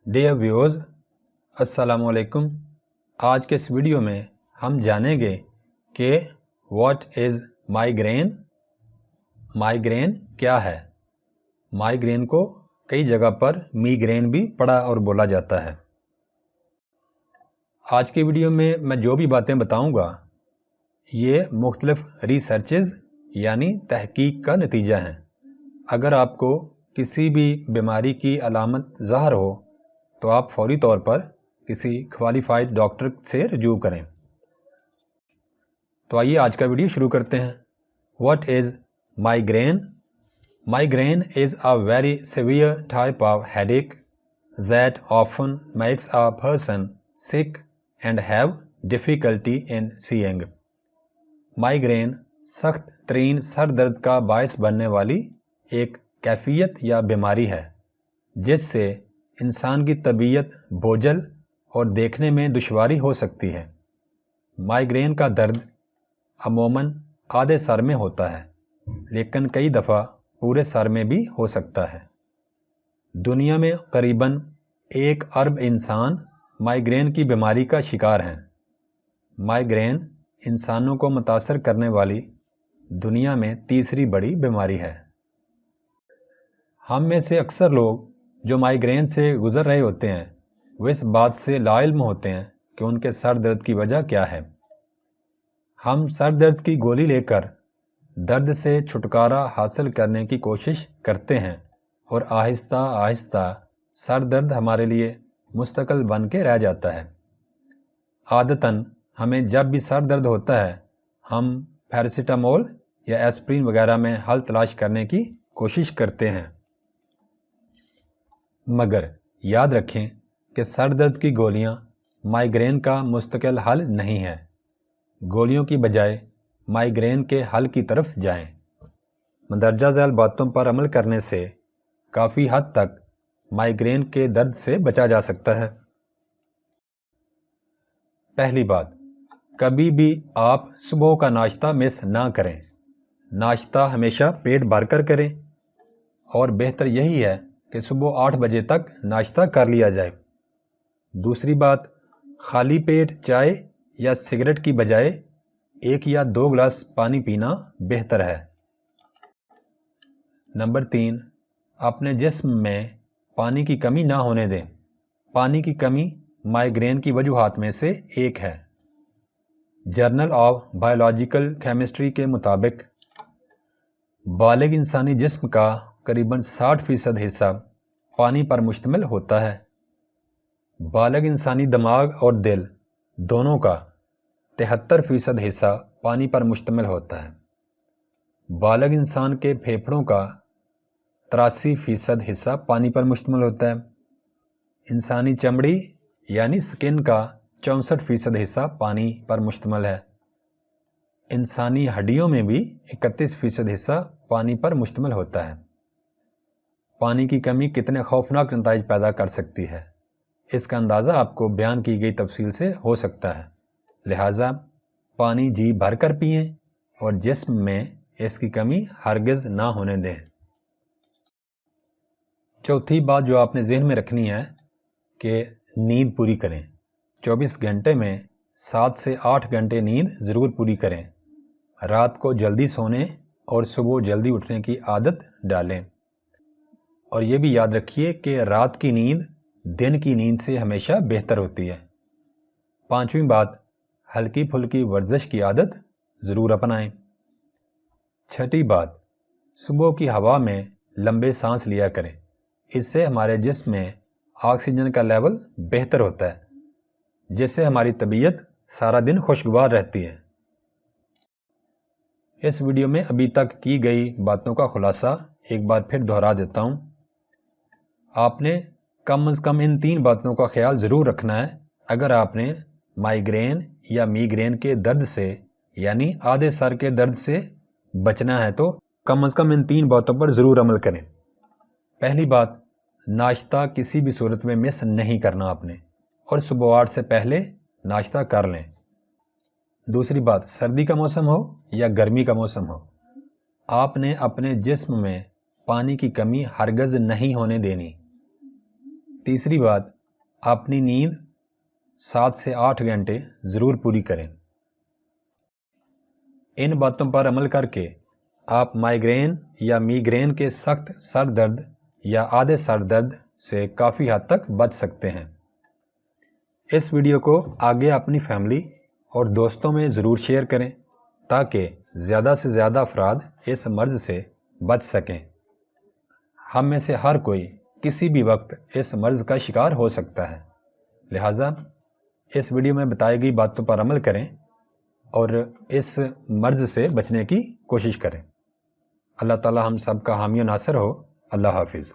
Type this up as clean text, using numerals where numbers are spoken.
Dear viewers, अस्सलाम वालेकुम। आज के इस वीडियो में हम जानेंगे कि व्हाट इज़ माइग्रेन। माइग्रेन क्या है। माइग्रेन को कई जगह पर मीग्रेन भी पढ़ा और बोला जाता है। आज की वीडियो में मैं जो भी बातें बताऊंगा ये मुख्तलिफ रिसर्चेस यानी तहकीक का नतीजा है। अगर आपको किसी भी बीमारी की अलामत ज़ाहिर हो तो आप फौरी तौर पर किसी क्वालिफाइड डॉक्टर से रजू करें। तो आइए आज का वीडियो शुरू करते हैं। What is migraine? Migraine is a very severe type of headache that often makes a person sick and have difficulty in seeing. Migraine सख्त तरीन सर दर्द का बायस बनने वाली एक कैफियत या बीमारी है जिससे इंसान की तबीयत बोझल और देखने में दुश्वारी हो सकती है। माइग्रेन का दर्द अमूमन आधे सर में होता है, लेकिन कई दफ़ा पूरे सर में भी हो सकता है। दुनिया में करीबन 1 अरब इंसान माइग्रेन की बीमारी का शिकार हैं। माइग्रेन इंसानों को मुतासर करने वाली दुनिया में तीसरी बड़ी बीमारी है। हम में से अक्सर लोग जो माइग्रेन से गुजर रहे होते हैं वो इस बात से लाइल्म होते हैं कि उनके सर दर्द की वजह क्या है। हम सर दर्द की गोली लेकर दर्द से छुटकारा हासिल करने की कोशिश करते हैं और आहिस्ता आहिस्ता सर दर्द हमारे लिए मुस्तकिल बन के रह जाता है। आदतन हमें जब भी सर दर्द होता है हम पैरासीटामोल या एस्प्रिन वगैरह में हल तलाश करने की कोशिश करते हैं, मगर याद रखें कि सर दर्द की गोलियां माइग्रेन का मुस्तकिल हल नहीं है। गोलियों की बजाय माइग्रेन के हल की तरफ जाएं। मंदरजा झैल बातों पर अमल करने से काफ़ी हद तक माइग्रेन के दर्द से बचा जा सकता है। पहली बात, कभी भी आप सुबह का नाश्ता मिस ना करें। नाश्ता हमेशा पेट भरकर करें और बेहतर यही है कि सुबह 8 बजे तक नाश्ता कर लिया जाए। दूसरी बात, खाली पेट चाय या सिगरेट की बजाय 1 या 2 गिलास पानी पीना बेहतर है। नंबर 3, अपने जिस्म में पानी की कमी ना होने दें। पानी की कमी माइग्रेन की वजूहात में से एक है। जर्नल ऑफ बायोलॉजिकल केमिस्ट्री के मुताबिक बालिग इंसानी जिस्म का करीबन 60% हिस्सा पानी पर मुश्तमिल होता है। बालिग इंसानी दिमाग और दिल दोनों का 73% हिस्सा पानी पर मुश्तमिल होता है। बालिग इंसान के फेफड़ों का 83% हिस्सा पानी पर मुश्तमिल होता है। इंसानी चमड़ी यानी स्किन का 64% हिस्सा पानी पर मुश्तमिल है। इंसानी हड्डियों में भी 31% हिस्सा पानी पर मुश्तमिल होता है। पानी की कमी कितने खौफनाक नताइज पैदा कर सकती है, इसका अंदाज़ा आपको बयान की गई तफसील से हो सकता है। लिहाजा पानी जी भर कर पिएँ और जिस्म में इसकी कमी हरगिज़ ना होने दें। चौथी बात जो आपने जहन में रखनी है कि नींद पूरी करें। 24 घंटे में 7 से 8 घंटे नींद ज़रूर पूरी करें। रात को जल्दी सोने और सुबह जल्दी उठने की आदत डालें। और ये भी याद रखिए कि रात की नींद दिन की नींद से हमेशा बेहतर होती है। पांचवी बात, हल्की फुल्की वर्जिश की आदत ज़रूर अपनाएं। छठी बात, सुबह की हवा में लंबे सांस लिया करें। इससे हमारे जिस्म में ऑक्सीजन का लेवल बेहतर होता है, जिससे हमारी तबीयत सारा दिन खुशगवार रहती है। इस वीडियो में अभी तक की गई बातों का खुलासा एक बार फिर दोहरा देता हूँ। आपने कम से कम इन 3 बातों का ख्याल ज़रूर रखना है अगर आपने माइग्रेन या मीग्रेन के दर्द से यानी आधे सर के दर्द से बचना है, तो कम से कम इन 3 बातों पर ज़रूर अमल करें। पहली बात, नाश्ता किसी भी सूरत में मिस नहीं करना आपने और सुबह 8 से पहले नाश्ता कर लें। दूसरी बात, सर्दी का मौसम हो या गर्मी का मौसम हो, आपने अपने जिस्म में पानी की कमी हरगिज़ नहीं होने देनी। तीसरी बात, अपनी नींद 7 से 8 घंटे ज़रूर पूरी करें। इन बातों पर अमल करके आप माइग्रेन या मीग्रेन के सख्त सर दर्द या आधे सर दर्द से काफ़ी हद तक बच सकते हैं। इस वीडियो को आगे अपनी फैमिली और दोस्तों में ज़रूर शेयर करें ताकि ज़्यादा से ज़्यादा अफराद इस मर्ज़ से बच सकें। हम में से हर कोई किसी भी वक्त इस मर्ज़ का शिकार हो सकता है, लिहाजा इस वीडियो में बताई गई बातों पर अमल करें और इस मर्ज़ से बचने की कोशिश करें। अल्लाह ताला हम सब का हामी नासर हो। अल्लाह हाफिज़।